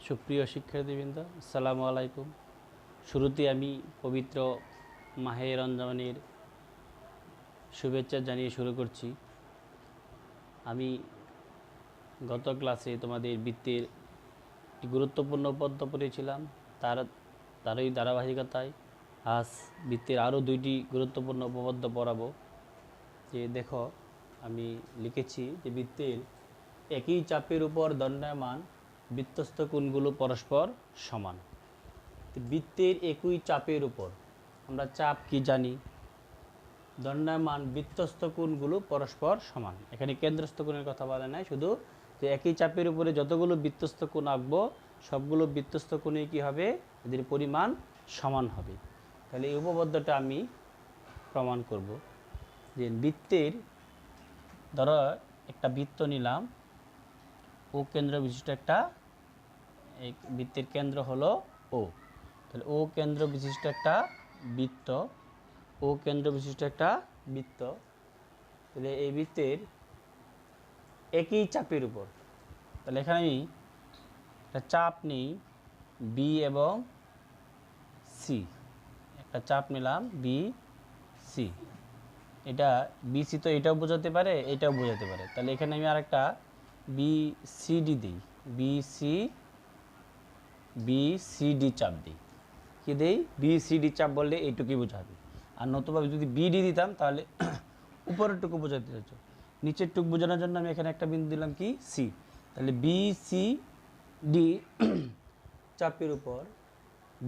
সুপ্রিয় শিক্ষার্থীবৃন্দ, আসসালামু আলাইকুম। শুরুতে আমি পবিত্র মাহে রমজানের শুভেচ্ছা জানিয়ে শুরু করছি। আমি গত ক্লাসে তোমাদের বৃত্তের একটি গুরুত্বপূর্ণ পদ্য পড়েছিলাম। তারই ধারাবাহিকতায় আজ বৃত্তের আরও দুইটি গুরুত্বপূর্ণ উপপাদ্য পড়াবো। যে দেখো, আমি লিখেছি যে বৃত্তের একই চাপের উপর দণ্ডায়মান বৃত্তস্থ কোণগুলো পরস্পর সমান। বৃত্তের একই চাপের উপর, আমরা চাপ কি জানি, দণ্ডায়মান বৃত্তস্থ কোণগুলো পরস্পর সমান। এখানে কেন্দ্রস্থ কোণের কথা বলা নাই, শুধু যে একই চাপের উপরে যতগুলো বৃত্তস্থ কোণ আঁকবো সবগুলো বৃত্তস্থ কোণে কী হবে, এদের পরিমাণ সমান হবে। তাহলে এই উপপাদ্যটা আমি প্রমাণ করব যে বৃত্তের, ধরো একটা বৃত্ত নিলাম, ও কেন্দ্র বিশিষ্ট একটা, এই বৃত্তের কেন্দ্র হলো ও। তাহলে ও কেন্দ্র বিশিষ্ট একটা বৃত্ত, ও কেন্দ্র বিশিষ্ট একটা বৃত্ত। তাহলে এই বৃত্তের একই চাপের উপর, তাহলে এখানে আমি একটা চাপ নিই বি এবং সি, একটা চাপ নিলাম বি সি। এটা বিসি তো এটাও বোঝাতে পারে, এটাও বোঝাতে পারে। তাহলে এখানে আমি আরেকটা বিসিডি দিই, বিসিডি চাপ দিই। কি দেই? বিসিডি চাপ বললে এইটুকুই বোঝাবে। আর নতুনভাবে যদি বিডি দিতাম তাহলে উপরের টুকু বোঝাতে চাইছ, নিচের টুকু বোঝানোর জন্য আমি এখানে একটা বিন্দু দিলাম কি সি। তাহলে বিসিডি চাপের উপর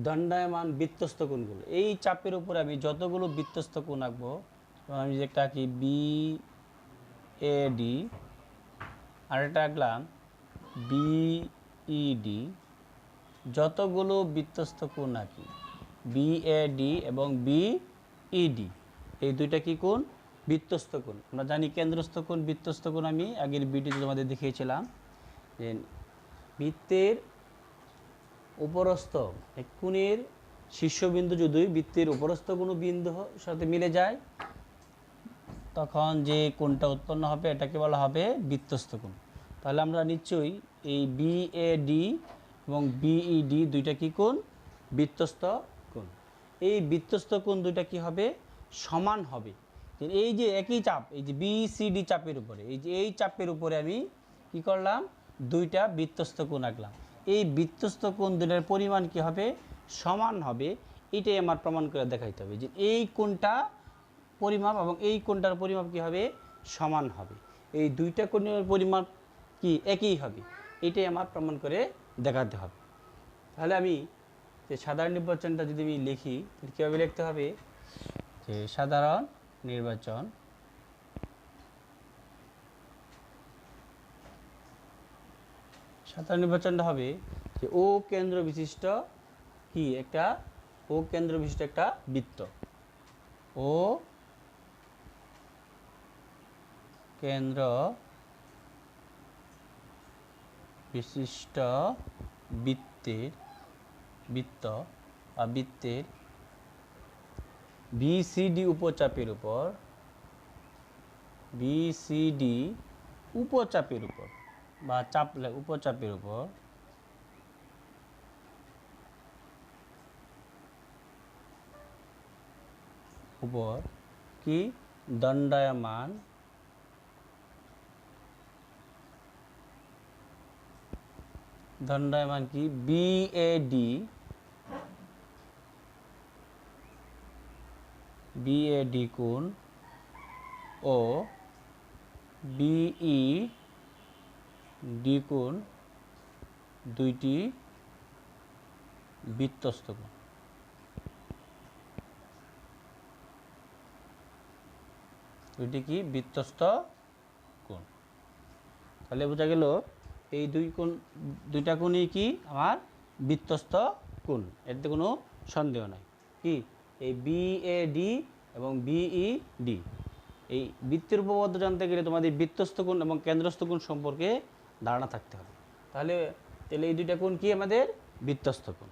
দণ্ডায়মান বৃত্তস্থ কোণগুলো, এই চাপের উপরে আমি যতগুলো বৃত্তস্থ কোণ আঁকবো, আমি যে একটা আঁকি বি এ ডি, আর একটা আঁকলাম বিইডি, যতগুলো বৃত্তস্থ কোণ আঁকি বিএডি এবং বিইডি, এই দুইটা কি কোণ? বৃত্তস্থ কোণ। আমরা জানি কেন্দ্রস্থ কোণ, বৃত্তস্থ কোণ আমি আগের ভিডিওতে তোমাদের দেখিয়েছিলাম যে বৃত্তের উপরস্থ এক কোণের শীর্ষবিন্দু যদি বৃত্তের উপরস্থ কোনো বিন্দু সাথে মিলে যায়, তখন যে কোণটা উৎপন্ন হবে এটাকে বলা হবে বৃত্তস্থ কোণ। তাহলে আমরা নিশ্চয়ই এই বিএডি এবং বিইডি দুইটা কি কোণ? বৃত্তস্থ কোণ। এই বৃত্তস্থ কোণ দুইটা কি হবে? সমান হবে। এই যে একই চাপ, এই যে বিসিডি চাপের উপরে, এই যে এই চাপের উপরে আমি কি করলাম? দুইটা বৃত্তস্থ কোণ আঁকলাম। এই বৃত্তস্থ কোণ দুটার পরিমাণ কি হবে? সমান হবে। এটাই আমার প্রমাণ করে দেখাইতে হবে যে এই কোণটা পরিমাপ এবং এই কোণটার পরিমাপ কি হবে? সমান হবে। এই দুইটা কোণের পরিমাপ কি একই হবে, এটাই আমার প্রমাণ করে দেখাতে হবে। তাহলে আমি যে সাধারণ নির্বাচনটা যদি আমি লিখি, তাহলে কীভাবে লিখতে হবে? যে সাধারণ নির্বাচন, সাধারণ নির্বাচনটা হবে যে ও কেন্দ্র বিশিষ্ট কি একটা, ও কেন্দ্র বিশিষ্ট একটা বৃত্ত, ও কেন্দ্র বিশিষ্ট বৃত্ত বা বৃত্তের বিসিডি উপচাপের উপর, বিসিডি উপচাপের উপর বা চাপ উপচাপের উপর কি দণ্ডায়মান কি বিএডি কোণ ও বিইডি কোণ দুইটি বৃত্তস্থ কোণ। দুইটি কি? বৃত্তস্থ কোণ। তাহলে বোঝা গেল এই দুইটা কোণই কি আমার বৃত্তস্থ কোণ, এতে কোনো সন্দেহ নাই। কি এই বিএডি এবং বিইডি, এই বৃত্তের উপপাদ্য জানতে গেলে তোমাদের বৃত্তস্থ কোণ এবং কেন্দ্রস্থ কোণ সম্পর্কে ধারণা থাকতে হবে। তাহলে এই দুইটা কোণ কি? আমাদের বৃত্তস্থ কোণ।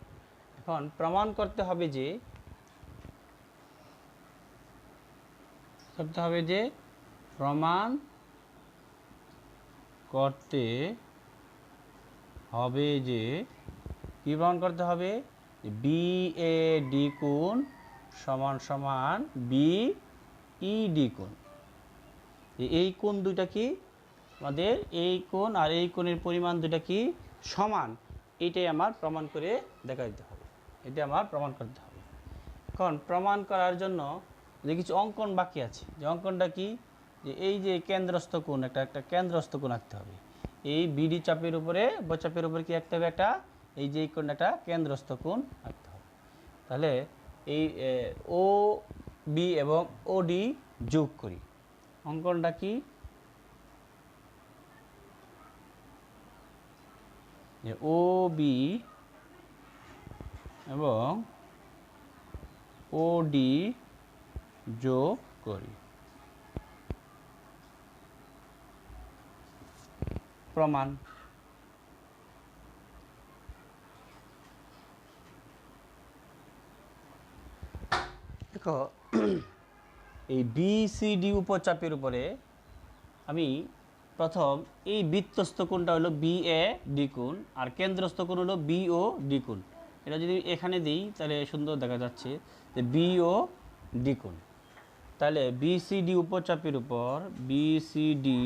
এখন প্রমাণ করতে হবে যে প্রমাণ করতে হবে যে কি প্রমাণ করতে হবে? বি এ ডি কোণ সমান সমান বি ই ডি কোণ। এই কোণ দুইটা কি আমাদের, এই কোণ আর এই কোণের পরিমাণ দুইটা কি সমান, এইটাই আমার প্রমাণ করে দেখাইতে হবে, এটা আমার প্রমাণ করতে হবে। এখন প্রমাণ করার জন্য যে কিছু অঙ্কন বাকি আছে, যে অঙ্কনটা কি, যে এই যে কেন্দ্রস্থ কোণ, একটা কেন্দ্রস্থ কোণ আঁকতে হবে। এই বিডি চাপের উপরে বচাপের উপরে কি আঁকতে হবে, একটা এই যে কোণ একটা কেন্দ্রস্থ কোণ আঁকতে হবে। তাহলে এই ও বি এবং ও ডি যোগ করি। অঙ্কনটা কি, যে ও বি এবং ও ডি যোগ করি। প্রমাণ, দেখো এই বিসিডি উপচাপের উপরে আমি প্রথম এই বৃত্তস্থ কোণটা হলো বি এ ডি কোণ, আর কেন্দ্রস্থ কোণ হলো বি ও ডি কোণ। এটা যদি এখানে দিই তাহলে সুন্দর দেখা যাচ্ছে যে বি ও ডি কোণ। তাহলে বিসিডি উপচাপের উপর, বিসিডি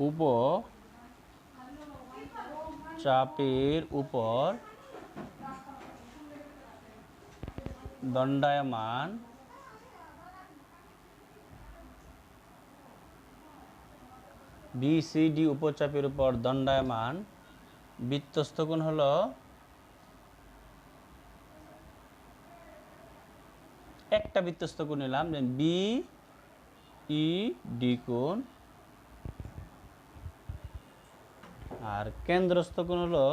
উপচাপের উপর দণ্ডায়মান বিসিডি উপচাপের উপর দণ্ডায়মান বৃত্তস্থ কোণ হলো একটা বৃত্তস্থ কোণ নিলাম, বি ই ডি কোণ, আর কেন্দ্রস্থ কোণ হলো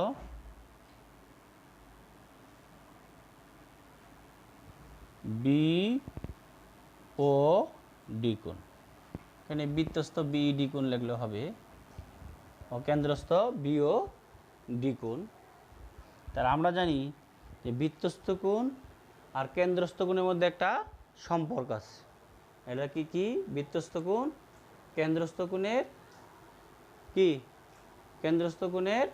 বি ও ডি কোণ। এখানে বৃত্তস্থ বি ডি কোণ লিখলে হবে, ও কেন্দ্রস্থ বি ও ডি কোণ। তার আমরা জানি যে বৃত্তস্থ কোণ আর কেন্দ্রস্থ কোণের মধ্যে একটা সম্পর্ক আছে। এটা কি কি, বৃত্তস্থ কোণ কেন্দ্রস্থ কোণের কি, কেন্দ্রস্থ কোণের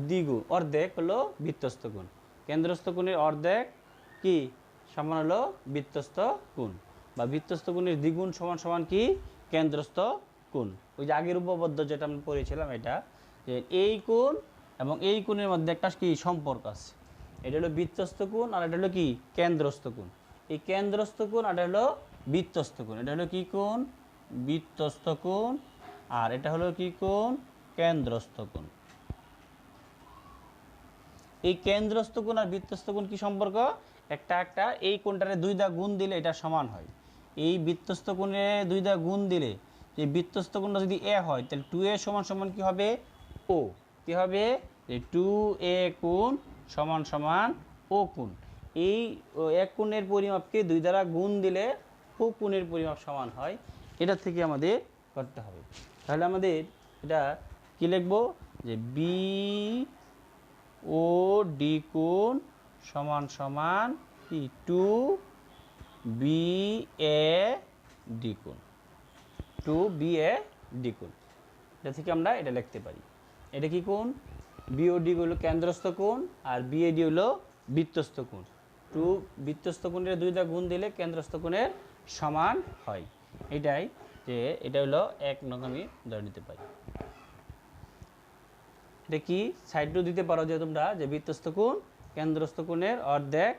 দ্বিগুণ অর্ধেক হলো বৃত্তস্থ কোণ, কেন্দ্রস্থ কোণের অর্ধেক কি সমান হলো বৃত্তস্থ কোণ, বা বৃত্তস্থ কোণের দ্বিগুণ সমান সমান কি কেন্দ্রস্থ কোণ। ওই যে আগের উপপাদ্য যেটা আমি পড়েছিলাম, এটা যে এই কোণ এবং এই কোণের মধ্যে একটা কি সম্পর্ক আছে। এটা হলো বৃত্তস্থ কোণ আর এটা হলো কি কেন্দ্রস্থ কোণ। এই কেন্দ্রস্থ কোণ আর এটা হলো বৃত্তস্থ কোণ। এটা হলো কি কোণ, বৃত্তস্থ কোণ, আর এটা হলো কি কোণ, কেন্দ্রস্থ কোণ। এই কেন্দ্রস্থ কোণ আর বৃত্তস্থ কোণ কি সম্পর্ক, একটা এই কোণটারে 2 দ্বারা গুণ দিলে এটা সমান হয়। এই বৃত্তস্থ কোণে 2 দ্বারা গুণ দিলে যে বৃত্তস্থ কোণটা যদি এ হয় তাহলে 2a সমান সমান কি হবে, ও। কি হবে, যে 2a কোণ সমান সমান ও কোণ। এই এক কোণের পরিমাপকে 2 দ্বারা গুণ দিলে ও কোণের পরিমাপ সমান হয়। এটা থেকে আমাদের করতে হবে। তাহলে আমাদের এটা কি লিখবো, যে বি ও ডি কোণ সমান সমান কি 2 BA ডি কোণ, 2BA ডি কোণ। এটা থেকে আমরা এটা লিখতে পারি। এটা কি কোণ, বিওডি হলো কেন্দ্রস্থ কোণ আর বিএডি হলো বৃত্তস্থ কোণ। 2 বৃত্তস্থ কোণের 2 দ্বারা গুণ দিলে কেন্দ্রস্থ কোণের সমান হয়। এটাই যে এটা হলো 1 নং আমি ধরে নিতে পারি। এটা কি সাইডও দিতে পারো যে তোমরা, যে বৃত্তস্থ কোণ কেন্দ্রস্থ কোণের অর্ধেক,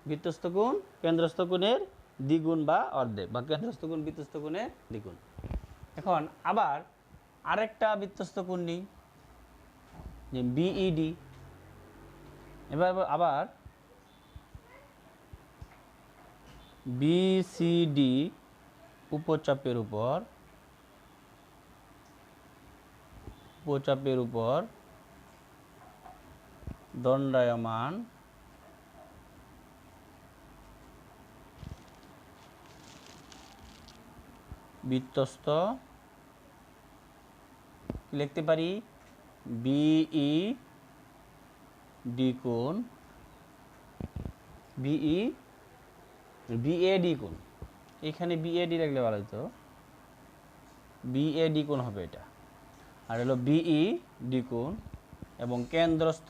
বৃত্তস্থ কোণ কেন্দ্রস্থ কোণের দ্বিগুণ বা অর্ধেক, বা কেন্দ্রস্থ কোণ বৃত্তস্থ কোণের দ্বিগুণ। এখন আবার আরেকটা বৃত্তস্থ কোণ নিই, যে বিইডি। এবার আবার বিসিডি উপচাপের উপর দণ্ডায়মান বৃত্তস্থ লিখতে পারি বিই ডি কোণ, বিএডি কোণ। এখানে বিএডি লিখলে ভালো হতো, বিএডি কোণ হবে এটা, আর হলো বিই ডি কোণ। এবং কেন্দ্রস্থ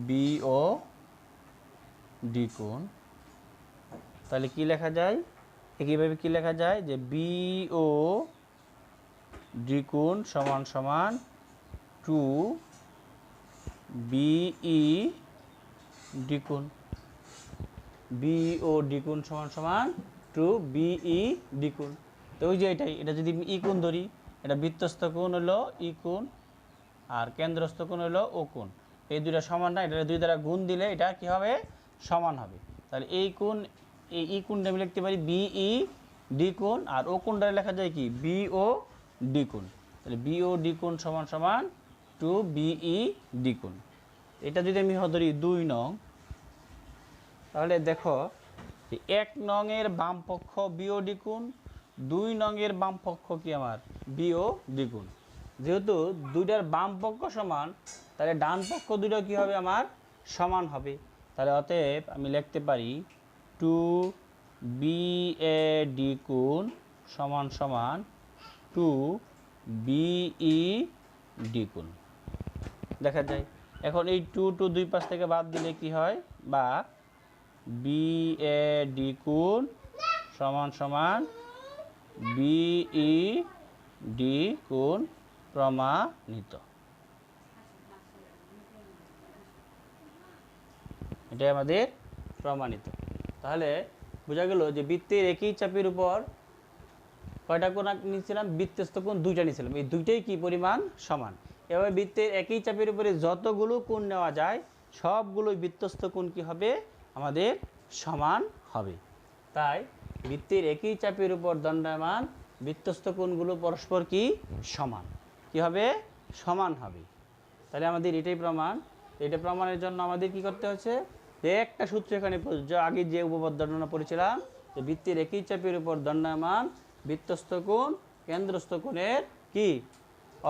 বিও ডি কোণ। তাহলে কি লেখা যায়, একইভাবে কি লেখা যায় যে বিও ডি কোণ সমান সমান 2 বিই ডি কোণ। বিও ডি কোণ সমান সমান 2 বিই ডি কোণ। তো ওই যে এটা যদি ই কোণ ধরি, এটা বৃত্তস্থ কোণ হলো ই কোণ আর কেন্দ্রস্থ কোণ হলো ও কোণ। এই দুইটা সমান না, এটা দুই দ্বারা গুণ দিলে এটা কি হবে, সমান হবে। তাহলে এই কোণ, এই ই কোণটা আমি লিখতে পারি বিই ডি কোণ, আর ও কোণটা লেখা যায় কি বিও ডি কোণ। তাহলে বিও ডি কোণ সমান সমান 2 বিই ডি কোণ। এটা যদি আমি ধরি 2 নং, তাহলে দেখো 1 নং এর বাম পক্ষ বিও ডি কোণ, 2 নং এর বাম পক্ষ কি আমার বিও ডি কোণ। যেহেতু দুইটার বাম পক্ষ সমান, তাহলে ডান পক্ষ দুটো কি হবে আমার সমান হবে। তাহলে অতএব আমি লিখতে পারি 2 BAD কোণ সমান সমান 2 BED কোণ দেখা যায়। এখন এই 2 দুই পাশ থেকে বাদ দিলে কি হয়, বা BAD কোণ সমান সমান BED কোণ প্রমাণিত। এটাই আমাদের প্রমাণিত। তাহলে বোঝা গেল যে বৃত্তের একই চাপের উপর কয়টা কোণ নিয়েছিলাম, বৃত্তস্থ কোণ দুইটা নিয়েছিলাম, এই দুইটাই কি পরিমাণ সমান। এভাবে বৃত্তের একই চাপের উপরে যতগুলো কোণ নেওয়া যায় সবগুলো বৃত্তস্থ কোণ কি হবে, আমাদের সমান হবে। তাই বৃত্তের একই চাপের উপর দণ্ডায়মান বৃত্তস্থ কোণগুলো পরস্পর কি সমান, কি হবে, সমান হবে। তাহলে আমাদের এটাই প্রমাণ। এটা প্রমাণের জন্য আমাদের কি করতে হচ্ছে, যে একটা সূত্র এখানে প্রযোজ্য। আগে যে উপপাদ্য বর্ণনা করেছিলাম যে বৃত্তের একই চাপের উপর দণ্ডায়মান বৃত্তস্থ কোণ কেন্দ্রস্থ কোণের কি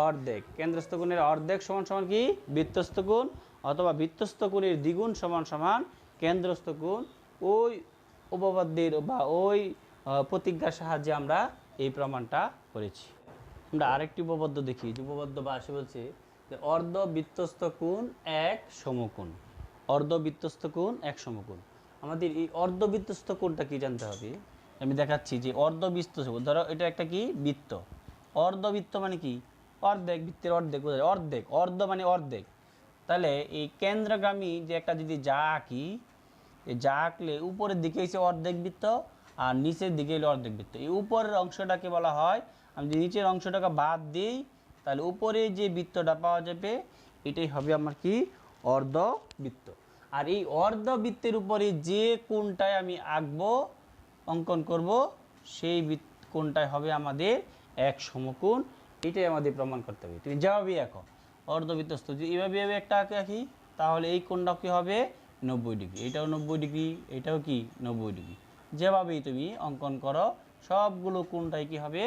অর্ধেক, কেন্দ্রস্থ কোণের অর্ধেক সমান সমান কি বৃত্তস্থ কোণ, অথবা বৃত্তস্থ কোণের দ্বিগুণ সমান সমান কেন্দ্রস্থ কোণ। ওই উপপাদ্যের বা ওই প্রতিজ্ঞার সাহায্যে আমরা এই প্রমাণটা করেছি। আমরা আরেকটি উপপাদ্য দেখি। যে উপপাদ্য বা আসে বলছে যে অর্ধবৃত্তস্থ কোণ এক সমকোণ, অর্ধবৃত্তস্থ কোণ এক সমকোণ। আমাদের এই অর্ধবৃত্তস্থ কোণটা কি জানতে হবে, আমি দেখাচ্ছি। যে অর্ধবৃত্তস্থ, ধরো এটা একটা কি বৃত্ত, অর্ধবৃত্ত মানে কি অর্ধেক, বৃত্তের অর্ধেক বোঝায়, অর্ধেক, অর্ধ মানে অর্ধেক। তাহলে এই কেন্দ্রগামী যে একটা যদি যা আঁকি, এই যা আঁকলে উপরের দিকে হচ্ছে অর্ধেক বৃত্ত আর নিচের দিকে হলো অর্ধেক বৃত্ত। এই উপরের অংশটাকে বলা হয়, আমি যদি নিচের অংশটাকে বাদ দিই তাহলে উপরে যে বৃত্তটা পাওয়া যাবে এটাই হবে আমার কি অর্ধবৃত্ত। আর এই অর্ধবৃত্তের উপরে যে কোণটায় আমি আঁকবো, অঙ্কন করব, সেই কোণটাই হবে আমাদের এক সমকোণ। এটাই আমাদের প্রমাণ করতে হবে। তুমি যেভাবে আঁকো অর্ধবৃত্তস্থ, যদি এইভাবে একটা আঁকি তাহলে এই কোণটা কি হবে 90 ডিগ্রি, এটাও 90 ডিগ্রি, এটাও কি 90 ডিগ্রি। যেভাবেই তুমি অঙ্কন করো সবগুলো কোণটাই কি হবে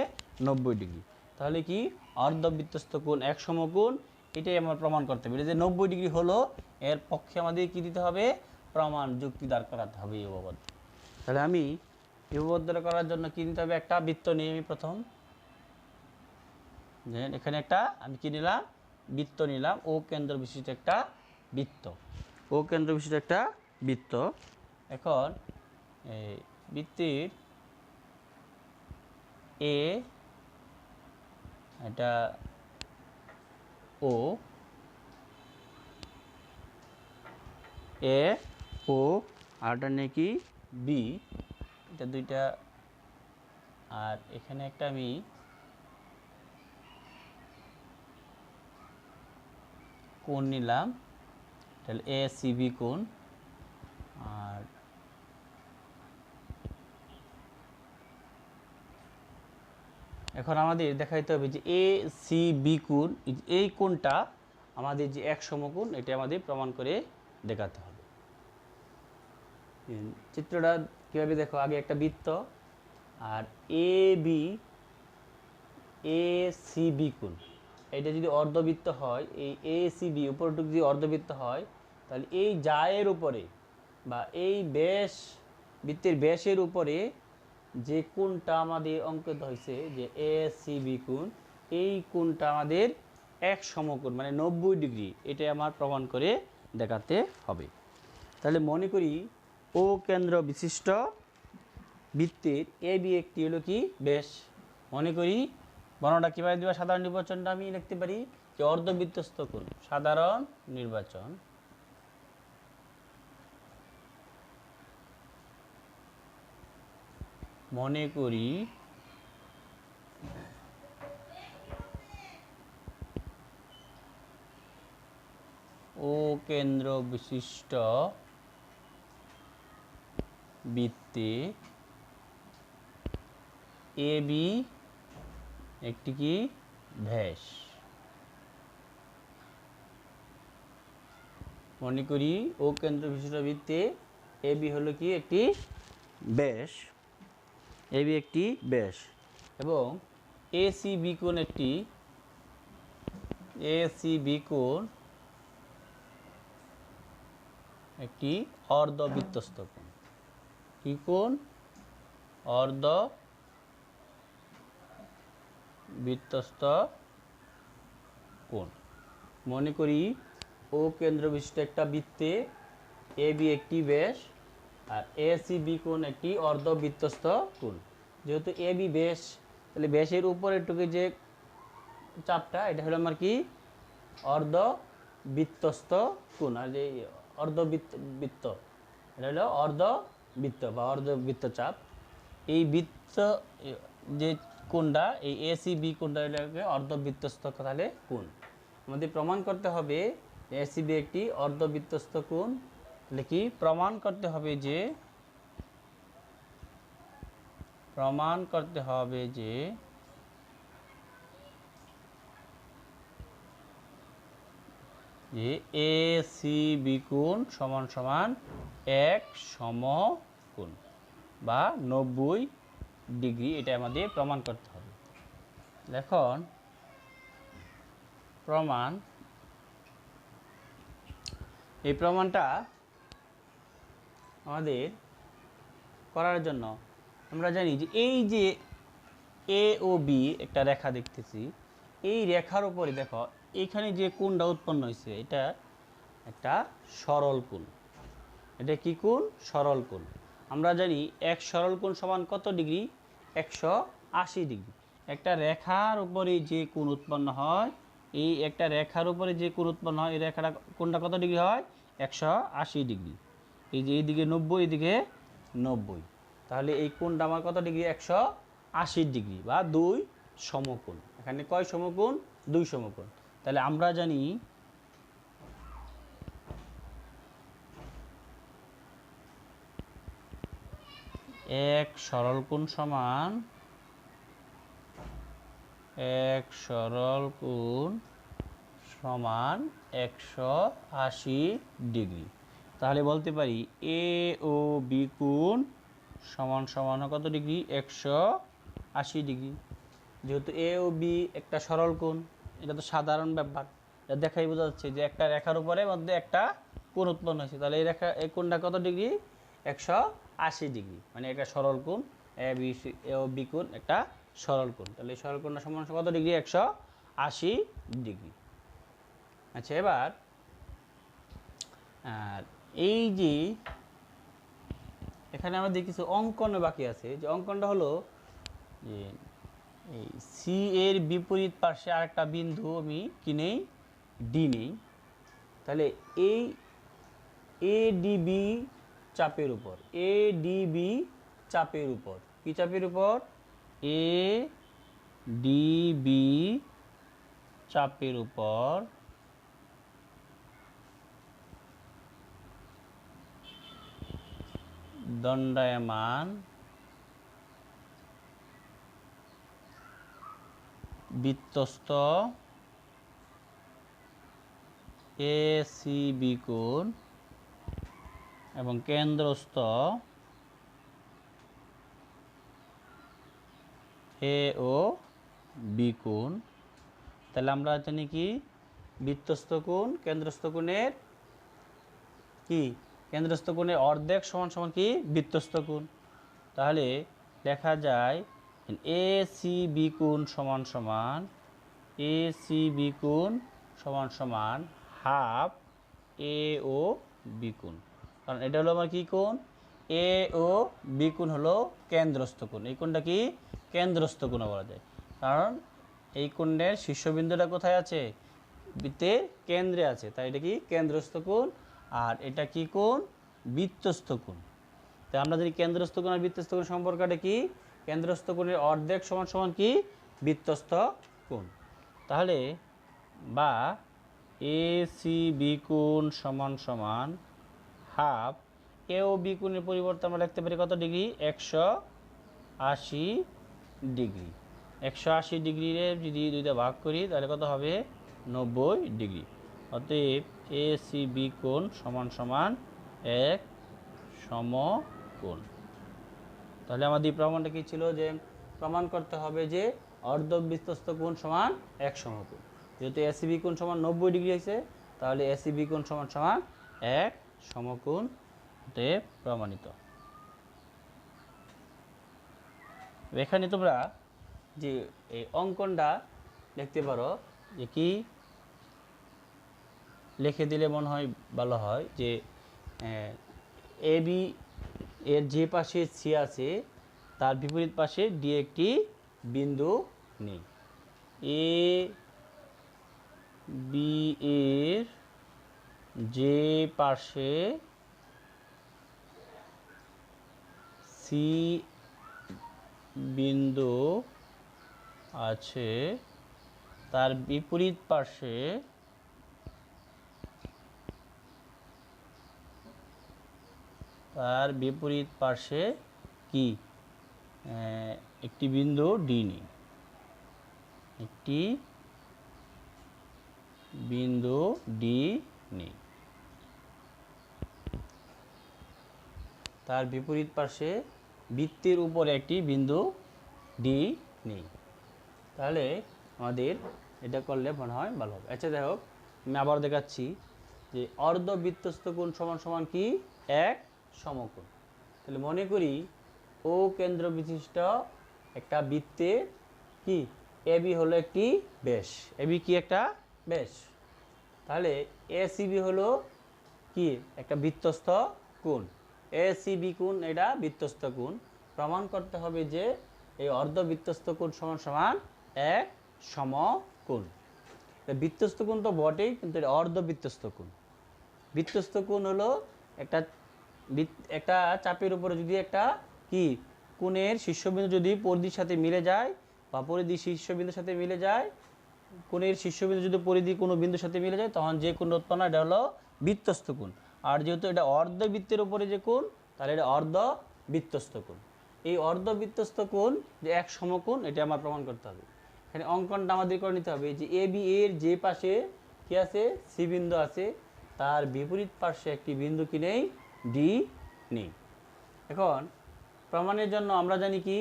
90 ডিগ্রি। তাহলে কি অর্ধবৃত্তস্থ কোণ এক সমকোণ, এটাই আমার প্রমাণ করতে হবে। যে 90 ডিগ্রি হলো, এর পক্ষে আমাদের কি দিতে হবে, প্রমাণ যুক্তি দাঁড় করাতে হবে এই উপপাদ্য। তাহলে আমি এই উপপাদ্যটা করার জন্য কি নিতে হবে, একটা বৃত্ত নিই আমি প্রথম। এখানে একটা আমি কি নিলাম, বৃত্ত নিলাম, ও কেন্দ্র বিশিষ্ট একটা বৃত্ত, ও কেন্দ্র বিশিষ্ট একটা বৃত্ত। এখন এই বৃত্তের এ, এটা ও, এ ও, আরটা নাকি বি, এটা দুইটা। আর এখানে একটা আমি কোণ নিলাম, তাহলে এ সি বি কোণ। আর এখন আমাদের দেখাইতে হবে যে এ সি বি কোণ, এই কোণটা আমাদের যে এক সমকোণ, এটা আমাদের প্রমাণ করে দেখাতে হবে। চিত্রটা কীভাবে দেখো, আগে একটা বৃত্ত আর A B, A C B কোণ, এটা যদি অর্ধবৃত্ত হয়, এই এ সি বি উপরটুকু যদি অর্ধবৃত্ত হয়, তাহলে এই জায়ের উপরে বা এই ব্যাস, বৃত্তের ব্যাসের উপরে যে কোণটা আমাদের অঙ্কিত হয়েছে যে এ সি বি কোণ, এই কোণটা আমাদের এক সমকোণ মানে 90 ডিগ্রি, এটা আমার প্রমাণ করে দেখাতে হবে। তাহলে মনে করি ও কেন্দ্র বিশিষ্ট বৃত্তের এ বি একটি হলো কি ব্যাস। মনে করি বর্ণটা কীভাবে দেওয়া, সাধারণ নির্বাচনটা আমি লিখতে পারি যে অর্ধবৃত্তস্থ কোণ, সাধারণ নির্বাচন মনে করি ও কেন্দ্র বিশিষ্ট বৃত্তে এ বি একটি কি ব্যাস। মনে করি ও কেন্দ্র বিশিষ্ট বৃত্তে এ বি হলো কি একটি ব্যাস, এ বি একটি ব্যাস এবং এ সি বি কোণ একটি একটি অর্ধবৃত্তস্থ কোণ। কি কোণ? অর্ধবৃত্তস্থ কোণ। মনে করি ও কেন্দ্র বিশিষ্ট একটা বৃত্তে এ বি একটি ব্যাস আর এ সি বি কোণ একটি অর্ধবৃত্তস্থ কোণ। যেহেতু এ বি ব্যাস, তাহলে ব্যাসের উপরের টুকু যে চাপটা এটা হলো আমার কি অর্ধবৃত্তস্থ কোণ, আর যে অর্ধবৃত্ত এটা হলো অর্ধবৃত্ত বা অর্ধবৃত্ত চাপ। এই বৃত্ত যে কোণটা, এই এ সি বি কোণটা এটাকে অর্ধবৃত্তস্থ তাহলে কোণ। আমাদের প্রমাণ করতে হবে এ সি বি একটি অর্ধবৃত্তস্থ কোণ। তাহলে কি প্রমাণ করতে হবে যে এ সি বি কোণ সমান সমান এক সমকোণ বা 90 ডিগ্রি, এটা আমাদের প্রমাণ করতে হবে। এখন প্রমাণ, এই প্রমাণটা আমাদের করার জন্য আমরা জানি যে এই যে এ ও বি একটা রেখা দেখতেছি, এই রেখার উপরে দেখো এখানে যে কোণটা উৎপন্ন হয়েছে এটা একটা সরল কোণ। এটা কি কোণ? সরল কোণ। আমরা জানি এক সরল কোণ সমান কত ডিগ্রি? 180 ডিগ্রি। একটা রেখার উপরে যে কোণ উৎপন্ন হয়, এই একটা রেখার উপরে যে কোণ উৎপন্ন হয়, এই রেখাটা কোণটা কত ডিগ্রি হয়? 180 ডিগ্রি। এই যে এইদিকে 90, এইদিকে 90, তাহলে এই কোণটা আমার কত ডিগ্রি? 180 ডিগ্রি বা 2 সমকোণ। এখানে কয় সমকোণ? 2 সমকোণ। তাহলে আমরা জানি এক সরল কোণ সমান 180 ডিগ্রি। তাহলে বলতে পারি এ ও বি কোণ সমান সমান কত ডিগ্রি? 180 ডিগ্রি। যেহেতু এ ও বি একটা সরল কোণ, এটা তো সাধারণ ব্যাপার, এটা দেখাই বোঝা যাচ্ছে যে একটা রেখার উপরে মধ্যে একটা কোণ উৎপন্ন হয়েছে। তাহলে এই কোণটা কত ডিগ্রি? 180 ডিগ্রি, মানে একটা সরল কোণ। এ ও বি কোণ একটা সরল কোণ। তাহলে এই সরল কোণটা সমান কত ডিগ্রি? 180 ডিগ্রি। আচ্ছা, এবার এই যে এখানে আমাদের কিছু অঙ্কন বাকি আছে, যে অঙ্কনটা হলো যে এই সি এর বিপরীত পার্শ্বে আরেকটা বিন্দু আমি কি নেই? ডি নেই। তাহলে এই এডিবি চাপের উপর, এডিবি চাপের উপর, কি চাপের উপর? এডিবি চাপের উপর দণ্ডায়মান বৃত্তস্থ এ সি বি কোণ এবং কেন্দ্রস্থ এ ও বি কোণ। তাহলে আমরা জানি কি বৃত্তস্থ কোণ কেন্দ্রস্থ কোণের কি? কেন্দ্রস্থ কোণের অর্ধেক সমান সমান কি? বৃত্তস্থ কোণ। তাহলে লেখা যায় এ সি বি কোণ সমান সমান এ সি বি কোণ সমান সমান হাফ এ ও বি কোণ। কারণ এটা হলো আমার কী কোণ? এ ও বি কোণ হলো কেন্দ্রস্থ কোণ। এই কোণটা কি কেন্দ্রস্থ কোণ বলা যায়, কারণ এই কোণের শীর্ষবিন্দুটা কোথায় আছে? বৃত্তের কেন্দ্রে আছে, তাই এটা কি কেন্দ্রস্থ কোণ। আর এটা কি কোণ? বৃত্তস্থ কোণ। তাই আমরা জানি কেন্দ্রস্থ কোণ আর বৃত্তস্থ কোণ সম্পর্কটা কি? কেন্দ্রস্থ কোণের অর্ধেক সমান সমান কি বৃত্তস্থ কোণ। তাহলে বা এ সি বি কোণ সমান সমান হাফ এ ও বি কোণের পরিবর্তে আমরা লিখতে পারি কত ডিগ্রি? 180 ডিগ্রি। 180 ডিগ্রিরে যদি দুইটা ভাগ করি তাহলে কত হবে? 90 ডিগ্রি। অতএব এ সি বি কোণ সমান সমান এক সমকোণ। তাহলে আমাদের প্রমাণটা কি ছিল? যে প্রমাণ করতে হবে যে অর্ধবৃত্তস্থ কোণ সমান এক সমকোণ। যেহেতু এসিবি কোণ সমান 90 ডিগ্রি হয়েছে, তাহলে এসিবি কোণ সমান সমান এক সমকোণ হতে প্রমাণিত। এখানে তোমরা যে এই অঙ্কনটা দেখতে পারো, যে কি লিখে দিলে মনে হয় ভালো হয়, যে এ বি এর যে পাশে সি আছে তার বিপরীত পাশে ডি একটি বিন্দু নেই। এ বি এর যে পাশে সি বিন্দু আছে তার বিপরীত পাশে কি একটি বিন্দু ডি নেই। একটি বিন্দু ডি নেই। তার বিপরীত পাশে বৃত্তের উপরে একটি বিন্দু ডি নেই। তাহলে আমাদের এটা করলে মনে হয় ভালো হবে। আচ্ছা যাই হোক, আমি আবার দেখাচ্ছি যে অর্ধবৃত্তস্থ কোণ সমান সমান কি এক সমকোণ। তাহলে মনে করি ও কেন্দ্র বিশিষ্ট একটা বৃত্তে কি এবি হলো একটি ব্যাস। এবি কি একটা ব্যাস। তাহলে এসিবি হলো কি একটা বৃত্তস্থ কোণ। এসিবি কোণ এটা বৃত্তস্থ কোণ। প্রমাণ করতে হবে যে এই অর্ধবৃত্তস্থ কোণ সমান সমান এক সমকোণ। বৃত্তস্থ কোণ তো বটেই, কিন্তু এটা অর্ধবৃত্তস্থ কোণ। বৃত্তস্থ কোণ হলো একটা চাপের উপরে যদি একটা কি কোণের শীর্ষবিন্দু যদি পরিধির সাথে মিলে যায়, বা পরিধি শীর্ষবিন্দুর সাথে মিলে যায়, কোণের শীর্ষবিন্দু যদি পরিধি কোনো বিন্দুর সাথে মিলে যায়, তখন যে কোণ উৎপন্ন এটা হলো বৃত্তস্থ কোণ। আর যেহেতু এটা অর্ধবৃত্তের উপরে যে কোণ, তাহলে এটা অর্ধবৃত্তস্থ কোণ। এই অর্ধবৃত্তস্থ কোণ যে এক সমকোণ, এটা আমার প্রমাণ করতে হবে। এখানে অঙ্কনটা আমাদের করে নিতে হবে যে এ বি এর যে পাশে কি আছে সি বিন্দু আছে, তার বিপরীত পার্শ্বে একটি বিন্দু কি নেই? ডি নেই। এখন প্রমাণের জন্য আমরা জানি কি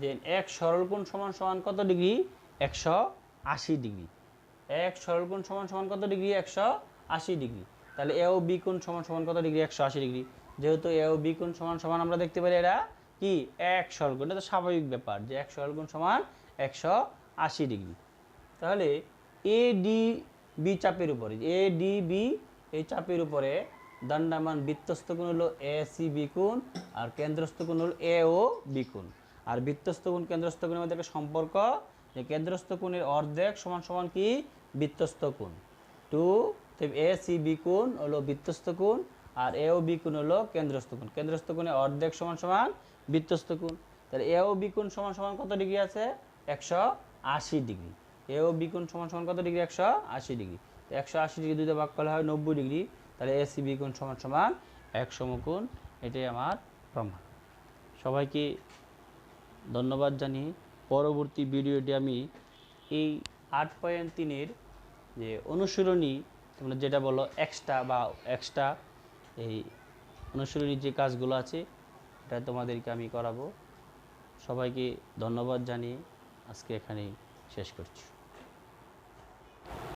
যে এক সরলকোণ সমান সমান কত ডিগ্রি? 180 ডিগ্রি। এক সরলকোণ সমান সমান কত ডিগ্রি? 180 ডিগ্রি। তাহলে এ ও বি কোণ সমান সমান কত ডিগ্রি? 180 ডিগ্রি। যেহেতু এ ও বি কোণ সমান সমান আমরা দেখতে পারি এরা কি এক সরলকোণ। এটা তো স্বাভাবিক ব্যাপার যে এক সরলকোণ সমান 180 ডিগ্রি। তাহলে এ ডি বি চাপের উপরে, এ ডি বি এই চাপের উপরে দণ্ডায়মান বৃত্তস্থ কোণ হলো এ সি বি কোণ, আর কেন্দ্রস্থ কোণ হলো এ ও বি কোণ। আর বৃত্তস্থ কোণ কেন্দ্রস্থ কোণের মধ্যে একটা সম্পর্ক, যে কেন্দ্রস্থ কোণের অর্ধেক সমান সমান কি বৃত্তস্থ কোণ। এ সি বি কোণ হলো বৃত্তস্থ কোণ, আর এ ও বি কোণ হলো কেন্দ্রস্থ কোণ। কেন্দ্রস্থ কোণের অর্ধেক সমান সমান বৃত্তস্থ কোণ। তাহলে এ ও বি কোণ সমান সমান কত ডিগ্রি আছে? 180 ডিগ্রি। এ ও বি কোণ সমান সমান কত ডিগ্রি? 180 ডিগ্রি। তো 180 ডিগ্রি দুইটা ভাগ করলে হয় 90 ডিগ্রি। তাহলে এ সি বি কোণ সমান সমান এক সমকোণ। এটাই আমার প্রমাণ। সবাইকে ধন্যবাদ জানিয়ে পরবর্তী ভিডিওটি আমি এই 8.3-এর যে অনুশীলনী, তোমরা যেটা বলো এক্সট্রা এই অনুশীলনীর যে কাজগুলো আছে, এটা তোমাদেরকে আমি করাবো। সবাইকে ধন্যবাদ জানিয়ে আজকে এখানেই শেষ করছি।